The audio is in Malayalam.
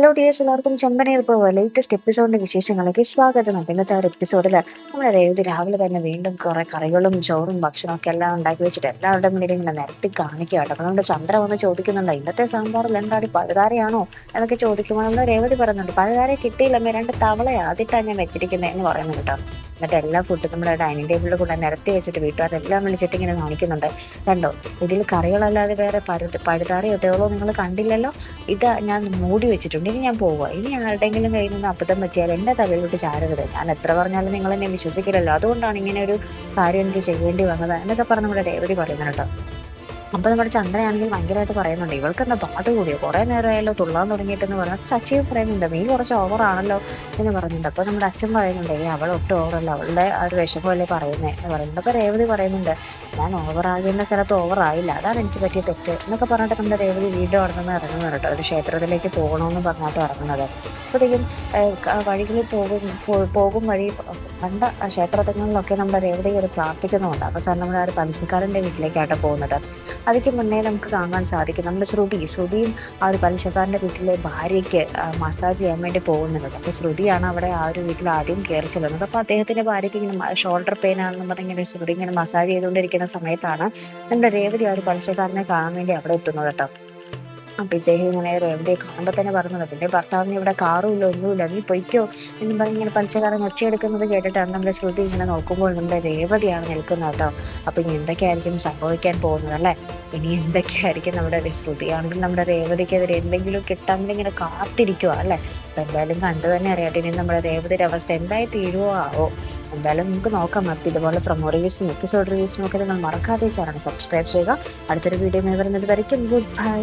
ഹലോ ഡിയേഴ്സ്, എല്ലാവർക്കും ചെമ്പനീർ ഇപ്പോൾ ലേറ്റസ്റ്റ് എപ്പിസോഡിന്റെ വിശേഷങ്ങളിലേക്ക് സ്വാഗതം. അപ്പം ഇന്നത്തെ ഒരു എപ്പിസോഡിൽ നമ്മുടെ രേവതി രാവിലെ തന്നെ വീണ്ടും കുറെ കറികളും ചോറും ഭക്ഷണമൊക്കെ എല്ലാം ഉണ്ടാക്കി വെച്ചിട്ട് എല്ലാവരുടെ മുന്നിൽ ഇങ്ങനെ നിരത്തി കാണിക്കുക കേട്ടോ. അപ്പം നമ്മുടെ ചന്ദ്ര വന്ന് ചോദിക്കുന്നുണ്ട്, ഇന്നത്തെ സാമ്പാറിൽ എന്താണ് പഴുതാരയാണോ എന്നൊക്കെ ചോദിക്കുമ്പോൾ നമ്മുടെ രേവതി പറയുന്നുണ്ട്, പഴുതാര കിട്ടിയില്ലമ്മേ, 2 തവളയാണ് അതിട്ടാണ് ഞാൻ വെച്ചിരിക്കുന്നത് എന്ന് പറയുന്നത് കേട്ടോ. എന്നിട്ട് എല്ലാ ഫുഡും നമ്മുടെ ഡൈനിങ് ടേബിളിൽ കൊണ്ട് നിരത്തി വെച്ചിട്ട് വീട്ടുകാരെല്ലാം വിളിച്ചിട്ട് ഇങ്ങനെ കാണിക്കുന്നുണ്ട്. കണ്ടോ, ഇതിൽ കറികളല്ലാതെ വേറെ പഴുതാരയോ തേളോ നിങ്ങൾ കണ്ടില്ലല്ലോ, ഇത് ഞാൻ മൂടി വെച്ചിട്ടുണ്ട്, ഇനി ഞാൻ പോവുക, ഇനി ആരുടെയെങ്കിലും കയ്യിൽ നിന്ന് അബദ്ധം പറ്റിയാൽ എൻ്റെ തലയിലോട്ട് ചാരരുത്, ഞാൻ എത്ര പറഞ്ഞാലും നിങ്ങൾ എന്നെ വിശ്വസിക്കില്ലല്ലോ, അതുകൊണ്ടാണ് ഇങ്ങനെ ഒരു കാര്യം എനിക്ക് ചെയ്യേണ്ടി വന്നത് എന്നൊക്കെ പറഞ്ഞ് നമ്മുടെ രേവതി പറയുന്നത് കേട്ടോ. അപ്പൊ നമ്മുടെ ചന്ദ്രയാണെങ്കിൽ ഭയങ്കരമായിട്ട് പറയുന്നുണ്ട്, ഇവൾക്ക് എന്താ ബാധ കൂടിയോ, കുറെ നേരമായല്ലോ തുള്ളാൻ തുടങ്ങിയിട്ടെന്ന് പറഞ്ഞു. സച്ചിവ് പറയുന്നുണ്ട്, നീ കുറച്ച് ഓവറാണല്ലോ എന്ന് പറയുന്നുണ്ട്. അപ്പൊ നമ്മുടെ അച്ഛൻ പറയുന്നുണ്ട്, അവൾ ഒട്ടും ഓവറല്ല, അവളുടെ ആ ഒരു വിഷമമല്ലേ പറയുന്നത് എന്ന് പറയുന്നുണ്ട്. അപ്പൊ രേവതി പറയുന്നുണ്ട്, ഞാൻ ഓവറാകേണ്ട സ്ഥലത്ത് ഓവറായില്ല, അതാണ് എനിക്ക് പറ്റിയ തെറ്റ് എന്നൊക്കെ പറഞ്ഞിട്ട് നമ്മുടെ രേവതി വീണ്ടും അവിടെ നിന്ന് ഇറങ്ങുന്നത് കേട്ടോ. ഒരു ക്ഷേത്രത്തിലേക്ക് പോകണമെന്ന് പറഞ്ഞിട്ട് ഇറങ്ങുന്നത്. അപ്പോഴത്തേക്കും വഴികളിൽ പോകും വഴി കണ്ട ക്ഷേത്രങ്ങളിലൊക്കെ നമ്മുടെ രേവതി ഒരു പ്രാർത്ഥിക്കുന്നുണ്ട്. അവസാനം നമ്മുടെ ആ ഒരു പലിശക്കാരൻ്റെ വീട്ടിലേക്കാട്ടോ പോകുന്നത്. അതിക്ക് മുന്നേ നമുക്ക് കാണാൻ സാധിക്കും നമ്മുടെ ശ്രുതിയും ആ ഒരു പലിശക്കാരൻ്റെ വീട്ടിലെ ഭാര്യയ്ക്ക് മസാജ് ചെയ്യാൻ വേണ്ടി പോകുന്നുണ്ട്. അപ്പോൾ ശ്രുതിയാണ് അവിടെ ആ ഒരു വീട്ടിൽ ആദ്യം കയറി ചെല്ലുന്നത്. അപ്പോൾ അദ്ദേഹത്തിൻ്റെ ഭാര്യയ്ക്ക് ഇങ്ങനെ ഷോൾഡർ പെയിൻ ആണെന്ന് പറഞ്ഞിങ്ങനെ ശ്രുതി ഇങ്ങനെ മസാജ് ചെയ്തുകൊണ്ടിരിക്കുന്ന സമയത്താണ് നമ്മുടെ രേവതി ആ ഒരു പലിശക്കാരനെ കാണാൻ വേണ്ടി അവിടെ എത്തുന്നത് കേട്ടോ. അപ്പം ഇദ്ദേഹം ഇങ്ങനെ രേവതിയെ കാണുമ്പോൾ തന്നെ പറഞ്ഞത്, പിന്നെ ഭർത്താവിന് ഇവിടെ കാറും ഇല്ല ഒന്നുമില്ല, നീ പൊയ്ക്കോ എന്നും പറഞ്ഞ് ഇങ്ങനെ പലിശക്കാരൻ ഒച്ചയെടുക്കുന്നത് കേട്ടിട്ടാണ് നമ്മുടെ ശ്രുതി ഇങ്ങനെ നോക്കുമ്പോൾ നമ്മുടെ രേവതിയാണ് നിൽക്കുന്നത് കേട്ടോ. അപ്പം ഇനി എന്തൊക്കെയായിരിക്കും സംഭവിക്കാൻ പോകുന്നത് അല്ലേ, ഇനി എന്തൊക്കെയായിരിക്കും നമ്മുടെ ശ്രുതിയാണെങ്കിൽ നമ്മുടെ രേവതിക്കെതിരെ എന്തെങ്കിലും കിട്ടാമെങ്കിൽ ഇങ്ങനെ കാത്തിരിക്കുക അല്ലേ. അപ്പം എന്തായാലും കണ്ടു തന്നെ അറിയാട്ടെ ഇനി നമ്മുടെ രേവതിയുടെ അവസ്ഥ എന്തായി തീരുവോ ആവോ. എന്തായാലും നമുക്ക് നോക്കാം. അപ്പം ഇതുപോലെ പ്രൊമോ റിവ്യൂസിനും എപ്പിസോഡ് റിവ്യൂസിനും ഒക്കെ നിങ്ങൾ മറക്കാതെ ചാനൽ സബ്സ്ക്രൈബ് ചെയ്യുക. അടുത്തൊരു വീഡിയോ വരുന്നത് വരയ്ക്കും ഗുഡ് ബൈ.